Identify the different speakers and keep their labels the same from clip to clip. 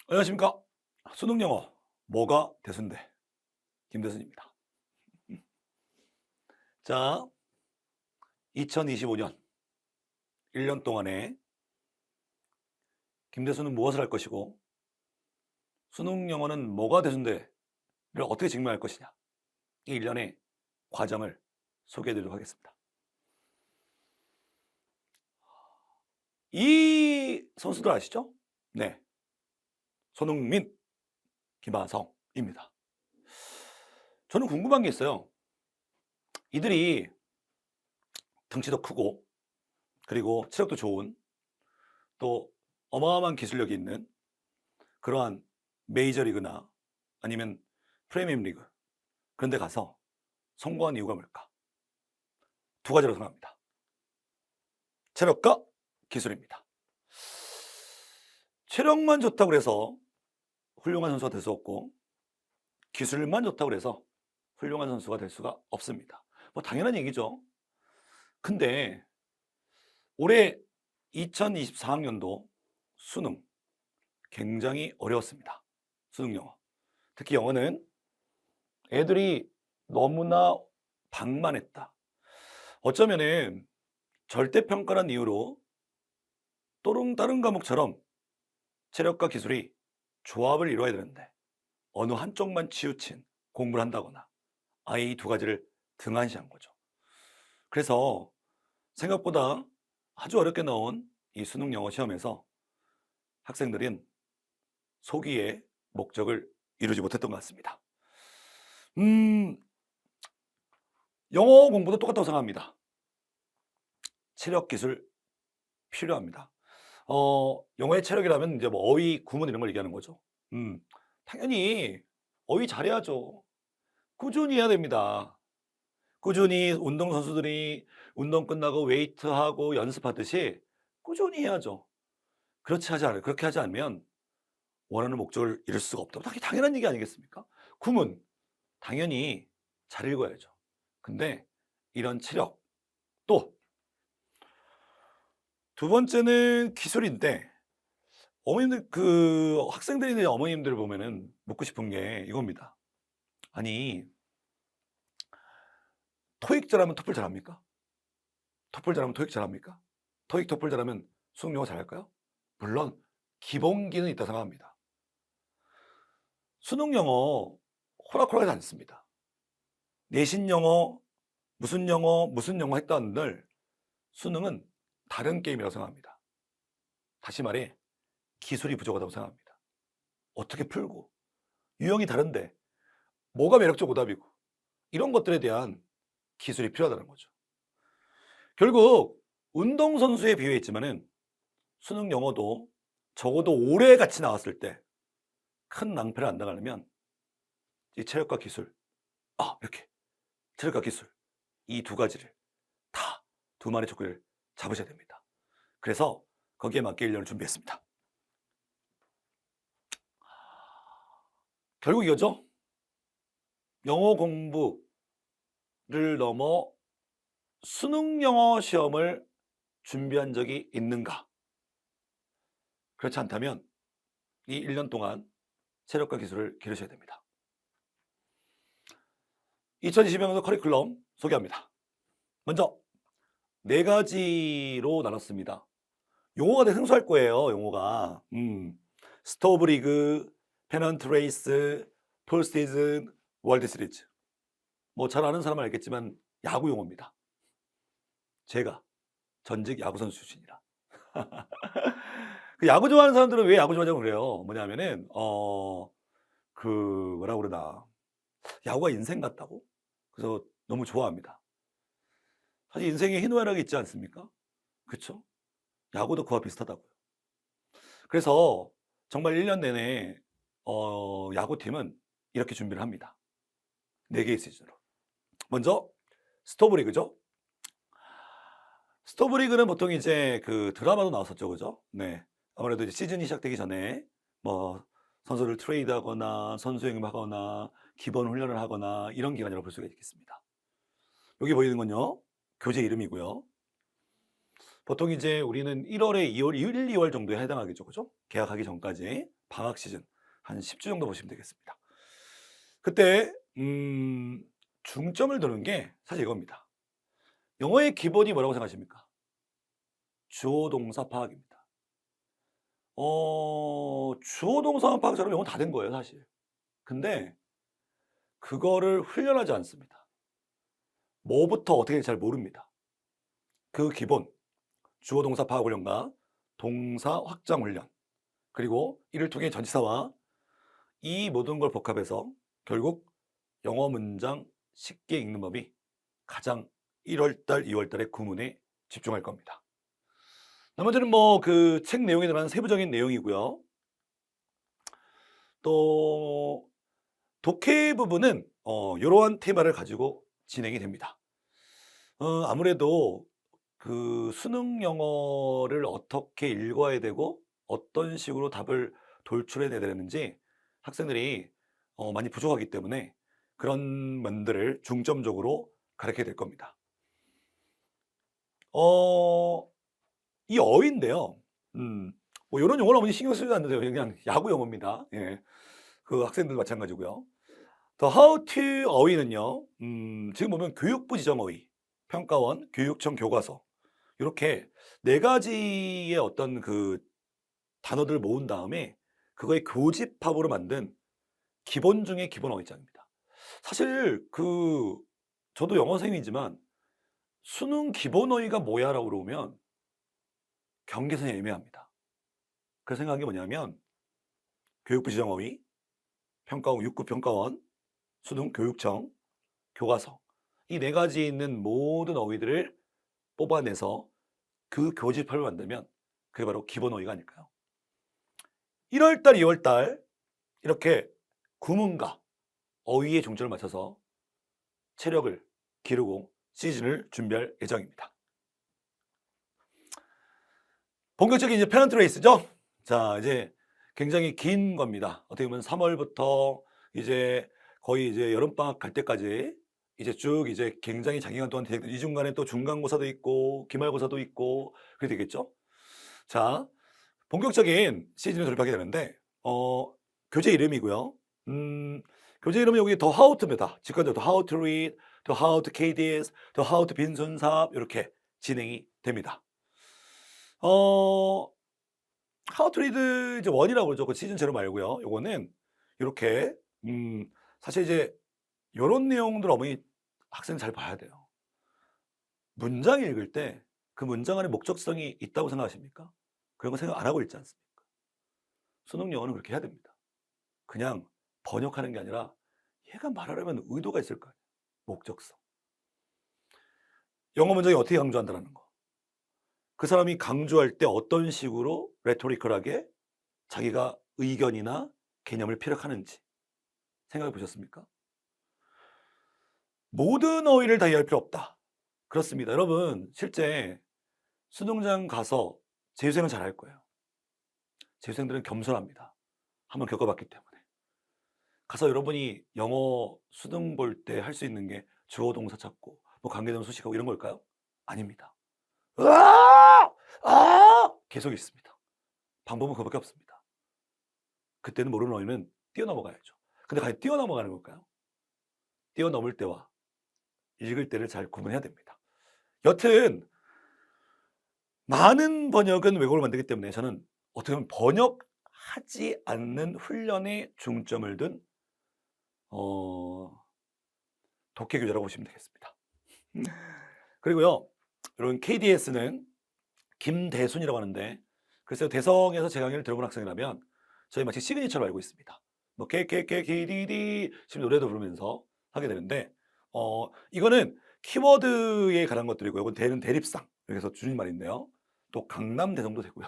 Speaker 1: 안녕하십니까. 수능 영어 뭐가 대수인데 김대순입니다. 자, 2025년 1년 동안에 김대순은 무엇을 할 것이고 수능 영어는 뭐가 대수인데를 어떻게 증명할 것이냐, 이 일련의 과정을 소개해드리도록 하겠습니다. 이 선수들 아시죠? 네, 손흥민, 김하성입니다. 저는 궁금한 게 있어요. 이들이 덩치도 크고 그리고 체력도 좋은, 또 어마어마한 기술력이 있는 그러한 메이저리그나 아니면 프리미엄리그, 그런 데 가서 성공한 이유가 뭘까? 두 가지로 생각합니다. 체력과 기술입니다. 체력만 좋다고 해서 훌륭한 선수가 될 수 없고 기술만 좋다고 해서 훌륭한 선수가 될 수가 없습니다. 뭐 당연한 얘기죠. 근데 올해 2024학년도 수능 굉장히 어려웠습니다. 수능 영어. 특히 영어는 애들이 너무나 방만했다. 어쩌면은 절대평가란 이유로 다른 과목처럼 체력과 기술이 조합을 이루어야 되는데 어느 한쪽만 치우친 공부를 한다거나 아예 이 두 가지를 등한시한 거죠. 그래서 생각보다 아주 어렵게 나온 이 수능 영어 시험에서 학생들은 소기의 목적을 이루지 못했던 것 같습니다. 영어 공부도 똑같다고 생각합니다. 체력, 기술 필요합니다. 영어의 체력이라면 이제 뭐 어휘, 구문 이런 걸 얘기하는 거죠. 당연히 어휘 잘해야죠. 꾸준히 해야 됩니다. 꾸준히 운동선수들이 운동 끝나고 웨이트하고 연습하듯이 꾸준히 해야죠. 그렇게 하지 않으면 원하는 목적을 이룰 수가 없다고. 당연한 얘기 아니겠습니까? 구문 당연히 잘 읽어야죠. 근데 이런 체력, 또 두 번째는 기술인데, 학생들이나 어머님들 보면은 묻고 싶은 게 이겁니다. 아니, 토익 잘하면 토플 잘합니까? 토플 잘하면 토익 잘합니까? 토익, 토플 잘하면 수능 영어 잘할까요? 물론 기본기는 있다 생각합니다. 수능 영어 호락호락하지 않습니다. 내신 영어, 무슨 영어 했다는들 수능은 다른 게임이라고 생각합니다. 다시 말해 기술이 부족하다고 생각합니다. 어떻게 풀고 유형이 다른데 뭐가 매력적 오답이고 이런 것들에 대한 기술이 필요하다는 거죠. 결국 운동선수에 비유했지만은 수능 영어도 적어도 올해 같이 나왔을 때 큰 낭패를 안 당하려면 이 체력과 기술, 이렇게 체력과 기술, 이 두 가지를 다 두 마리 토끼를 잡으셔야 됩니다. 그래서 거기에 맞게 1년을 준비했습니다. 결국 이거죠. 영어 공부를 넘어 수능 영어 시험을 준비한 적이 있는가? 그렇지 않다면 이 1년 동안 체력과 기술을 기르셔야 됩니다. 2020년도 커리큘럼 소개합니다. 먼저 4가지로 나눴습니다. 용어가 되게 생소할 거예요. 용어가 스토브 리그, 페넌트 레이스, 폴 시즌, 월드 시리즈. 뭐 잘 아는 사람은 알겠지만 야구 용어입니다. 제가 전직 야구 선수 출신이라. 그 야구 좋아하는 사람들은 왜 야구 좋아하냐고 그래요. 뭐냐면은 뭐라 그러나, 야구가 인생 같다고. 그래서 너무 좋아합니다. 사실 인생에 희노애락이 있지 않습니까? 그쵸? 야구도 그와 비슷하다고요. 그래서 정말 1년 내내 야구팀은 이렇게 준비를 합니다. 4개의 시즌으로. 먼저 스토브 리그죠. 스토브 리그는 보통 이제 그 드라마도 나왔었죠. 그죠? 네. 아무래도 이제 시즌이 시작되기 전에 뭐 선수를 트레이드하거나 선수 영입하거나 기본 훈련을 하거나 이런 기간이라고 볼 수가 있겠습니다. 여기 보이는 건요, 교재 이름이고요. 보통 이제 우리는 1월에 1, 2월 정도에 해당하겠죠. 그죠? 계약하기 전까지 방학 시즌 한 10주 정도 보시면 되겠습니다. 그때 중점을 두는 게 사실 이겁니다. 영어의 기본이 뭐라고 생각하십니까? 주어 동사 파악입니다. 주어 동사 파악 잘하면 영어 다 된 거예요, 사실. 근데 그거를 훈련하지 않습니다. 뭐부터 어떻게 될지 잘 모릅니다. 그 기본 주어 동사 파악 훈련과 동사 확장 훈련, 그리고 이를 통해 전치사와 이 모든 걸 복합해서 결국 영어 문장 쉽게 읽는 법이 가장 1월달, 2월달의 구문에 집중할 겁니다. 나머지는 뭐 그 책 내용에 대한 세부적인 내용이고요. 또 독해 부분은 이러한 테마를 가지고 진행이 됩니다. 아무래도 그 수능 영어를 어떻게 읽어야 되고 어떤 식으로 답을 돌출해내야 되는지 학생들이 많이 부족하기 때문에 그런 면들을 중점적으로 가르쳐야 될 겁니다. 이 어휘인데요. 뭐 이런 용어는 아무리 신경 쓰지 않는데요. 그냥 야구 용어입니다. 예. 그 학생들 마찬가지고요. The how to 어휘는요. 지금 보면 교육부 지정 어휘, 평가원, 교육청 교과서 이렇게 네 가지의 어떤 그 단어들을 모은 다음에 그거의 교집합으로 만든 기본 중의 기본 어휘장입니다. 사실 그 저도 영어 선생님이지만 수능 기본 어휘가 뭐야라고 물어보면 경계선이 애매합니다. 그 생각한 게 뭐냐면 교육부 지정 어휘, 평가원, 육급평가원, 수능 교육청, 교과서 이 네 가지에 있는 모든 어휘들을 뽑아내서 그 교집합을 만들면 그게 바로 기본 어휘가 아닐까요? 1월달, 2월달 이렇게 구문과 어휘에 중점을 맞춰서 체력을 기르고 시즌을 준비할 예정입니다. 본격적인 이제 페넌트 레이스죠. 자, 이제 굉장히 긴 겁니다. 어떻게 보면 3월부터 이제 거의 이제 여름방학 갈 때까지 이제 쭉 이제 굉장히 장기간 동안 이 중간에 또 중간고사도 있고 기말고사도 있고 그렇게 되겠죠. 자, 본격적인 시즌을 돌입하게 되는데 교재 이름이고요. 교재 이름은 여기 더 how to입니다. 직관적으로 더 how to read, 더 how to KDS, 더 how to 빈손삽 이렇게 진행이 됩니다. how to read 이제 1이라고 그러죠. 그 시즌 제로 말고요. 요거는 이렇게 사실 이제 요런 내용들 어머니 학생 잘 봐야 돼요. 문장 읽을 때 그 문장 안에 목적성이 있다고 생각하십니까? 그런 거 생각 안 하고 읽지 않습니까? 수능 영어는 그렇게 해야 됩니다. 그냥 번역하는 게 아니라 얘가 말하려면 의도가 있을 거 아니에요. 목적성. 영어 문장이 어떻게 강조한다는 거. 그 사람이 강조할 때 어떤 식으로 레토리컬하게 자기가 의견이나 개념을 피력하는지 생각해 보셨습니까? 모든 어휘를 다 이해할 필요 없다. 그렇습니다. 여러분 실제 수능장 가서 재수생은 잘할 거예요. 재수생들은 겸손합니다. 한번 겪어봤기 때문에. 가서 여러분이 영어 수능 볼 때 할 수 있는 게 주어 동사 찾고 뭐 관계대명 수식하고 이런 걸까요? 아닙니다. 계속 있습니다. 방법은 그거밖에 없습니다. 그때는 모르는 어휘는 뛰어넘어가야죠. 근데 과연 뛰어넘어가는 걸까요? 뛰어넘을 때와 읽을 때를 잘 구분해야 됩니다. 여튼 많은 번역은 왜곡을 만들기 때문에 저는 어떻게 보면 번역하지 않는 훈련에 중점을 둔 독해 교재라고 보시면 되겠습니다. 그리고요, 이런 KDS는 김대순이라고 하는데, 글쎄요, 대성에서 제 강의를 들어본 학생이라면 저희 마치 시그니처로 알고 있습니다. 뭐 KKKDD 지금 노래도 부르면서 하게 되는데, 이거는 키워드에 관한 것들이고, 이건 대는 대립상 여기서 주는 말인데요. 또 강남 대성도 되고요.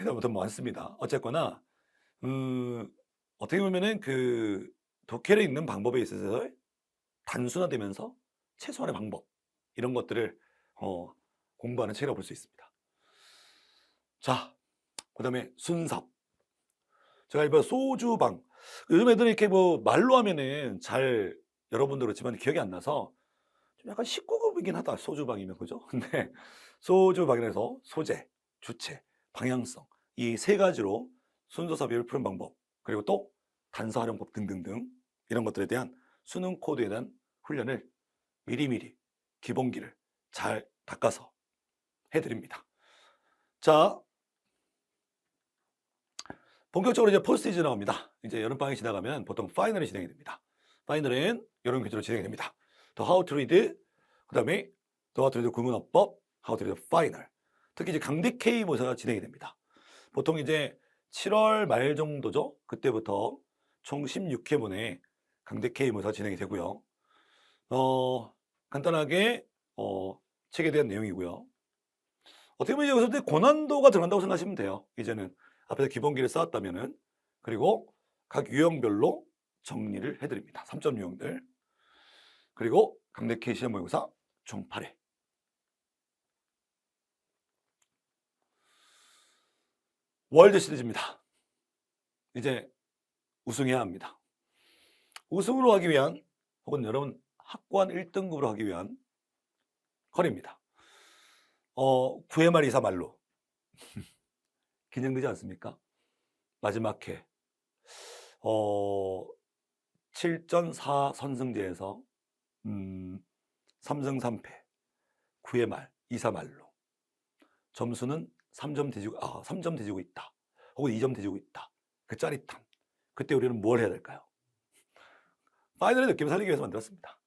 Speaker 1: 해당부터 많습니다. 어쨌거나 어떻게 보면은 그 독해를 읽는 방법에 있어서 단순화되면서 최소한의 방법 이런 것들을 공부하는 책이라고 볼 수 있습니다. 자, 그다음에 순삽. 제가 이번 소주방. 요즘 애들이 이렇게 뭐 말로 하면은 잘 여러분도 그렇지만 기억이 안 나서 좀 약간 19금이긴 하다. 소주방이면 그죠? 근데 소주방에서 소재, 주체, 방향성 이 세 가지로 순서사 비율 푸는 방법, 그리고 또 단서 활용법 등등등 이런 것들에 대한 수능 코드에 대한 훈련을 미리미리 기본기를 잘 닦아서 해드립니다. 자, 본격적으로 이제 포스트 시즌 나옵니다. 이제 여름방학이 지나가면 보통 파이널이 진행이 됩니다. 파이널은 이런 퀴즈로 진행이 됩니다. The How to Read, 그 다음에 The How to Read 구문어법, How to Read 파이널. 특히 이제 강대 K 모의고사가 진행이 됩니다. 보통 이제 7월 말 정도죠. 그때부터 총 16회분의 강대 K 모의고사가 진행이 되고요. 간단하게 책에 대한 내용이고요. 어떻게 보면 여기서 고난도가 들어간다고 생각하시면 돼요. 이제는 앞에서 기본기를 쌓았다면은. 그리고 각 유형별로 정리를 해드립니다. 3점 유형들. 그리고 강대 K 시험 모의고사 총 8회. 월드 시리즈입니다. 이제 우승해야 합니다. 우승으로 하기 위한, 혹은 여러분 학관 1등급으로 하기 위한 컬입니다. 9회 말 2사 말로 긴장되지 않습니까? 마지막 회 7전 4선승제에서 3승 3패 9회 말 2사 말로 점수는 3점 뒤지고 있다. 혹은 2점 뒤지고 있다. 그 짜릿함. 그때 우리는 뭘 해야 될까요? 파이널의 느낌을 살리기 위해서 만들었습니다.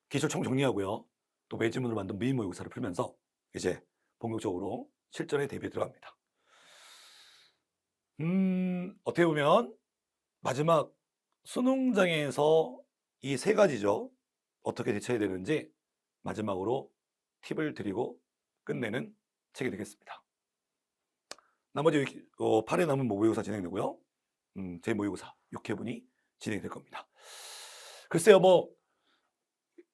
Speaker 1: 기출 총 정리하고요. 또 매지문으로 만든 미인 모의고사를 풀면서 이제 본격적으로 실전에 대비해 들어갑니다. 어떻게 보면 마지막 수능장에서 이 세 가지죠. 어떻게 대처해야 되는지 마지막으로 팁을 드리고 끝내는 책이 되겠습니다. 나머지 8회 남은 모의고사 진행되고요. 제 모의고사 6회분이 진행될 겁니다. 글쎄요, 뭐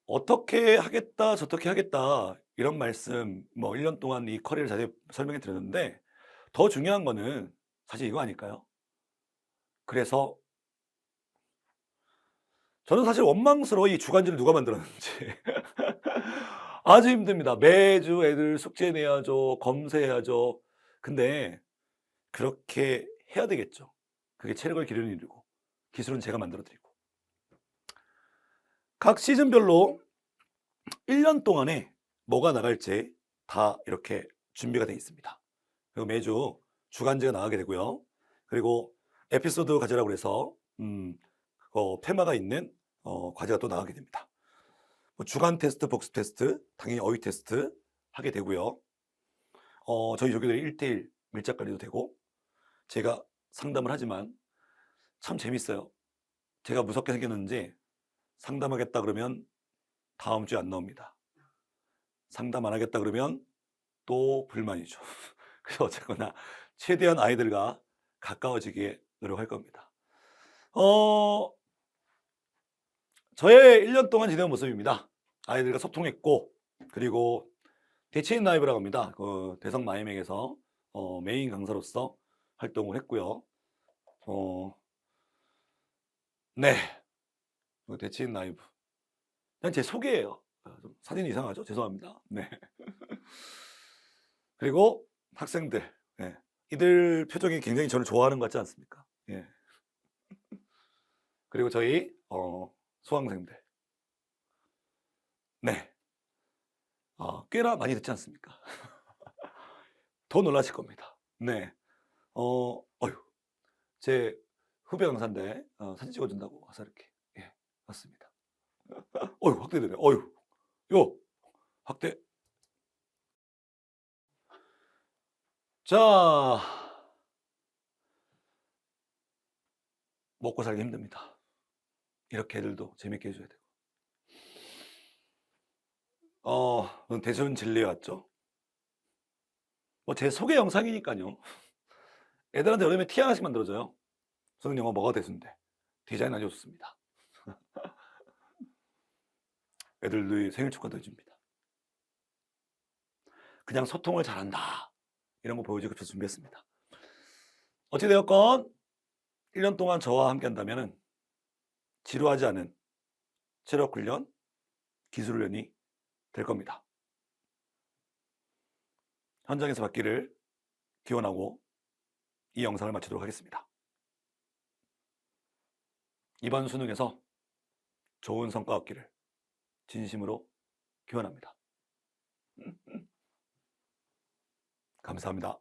Speaker 1: 어떻게 하겠다, 저떻게 하겠다 이런 말씀 1년 동안 이 커리어를 자세히 설명해 드렸는데 더 중요한 거는 사실 이거 아닐까요? 그래서 저는 사실 원망스러워 이 주간지를 누가 만들었는지. 아주 힘듭니다. 매주 애들 숙제 내야죠. 검사해야죠. 근데 그렇게 해야 되겠죠. 그게 체력을 기르는 일이고 기술은 제가 만들어 드리고. 각 시즌별로 1년 동안에 뭐가 나갈지 다 이렇게 준비가 되어 있습니다. 그리고 매주 주간지가 나가게 되고요. 그리고 에피소드 과제라고 해서 테마가 있는 과제가 또 나가게 됩니다. 주간 테스트, 복습 테스트, 당연히 어휘 테스트 하게 되고요. 저희 조교들이 1대1 밀착 관리도 되고 제가 상담을 하지만 참 재밌어요. 제가 무섭게 생겼는지 상담하겠다 그러면 다음 주에 안 나옵니다. 상담 안 하겠다 그러면 또 불만이죠. 그래서 어쨌거나 최대한 아이들과 가까워지게 노력할 겁니다. 저의 1년 동안 지내온 모습입니다. 아이들과 소통했고, 그리고 대체인 라이브라고 합니다. 그 대성 마이맥에서 메인 강사로서 활동을 했고요. 네, 대체인 라이브. 그냥 제 소개예요. 사진이 이상하죠? 죄송합니다. 네. 그리고 학생들, 네. 이들 표정이 굉장히 저를 좋아하는 것 같지 않습니까? 예. 그리고 저희 수강생들, 네, 꽤나 많이 듣지 않습니까? 더 놀라실 겁니다. 네, 제 후배 강사인데 사진 찍어준다고 와서 이렇게 왔습니다. 확대되네. 요 확대. 자, 먹고 살기 힘듭니다. 이렇게 애들도 재밌게 해줘야 되고. 대전 진리에 왔죠. 제 소개 영상이니까요. 애들한테 여름에 티 하나씩 만들어줘요. 수능 영어 뭐가 대수인데 디자인 아주 좋습니다. 애들도 생일 축하도 해줍니다. 그냥 소통을 잘한다 이런 거 보여주고 준비했습니다. 어찌되었건 1년 동안 저와 함께 한다면 지루하지 않은 체력 훈련, 기술 훈련이 될 겁니다. 현장에서 받기를 기원하고 이 영상을 마치도록 하겠습니다. 이번 수능에서 좋은 성과 얻기를 진심으로 기원합니다. 감사합니다.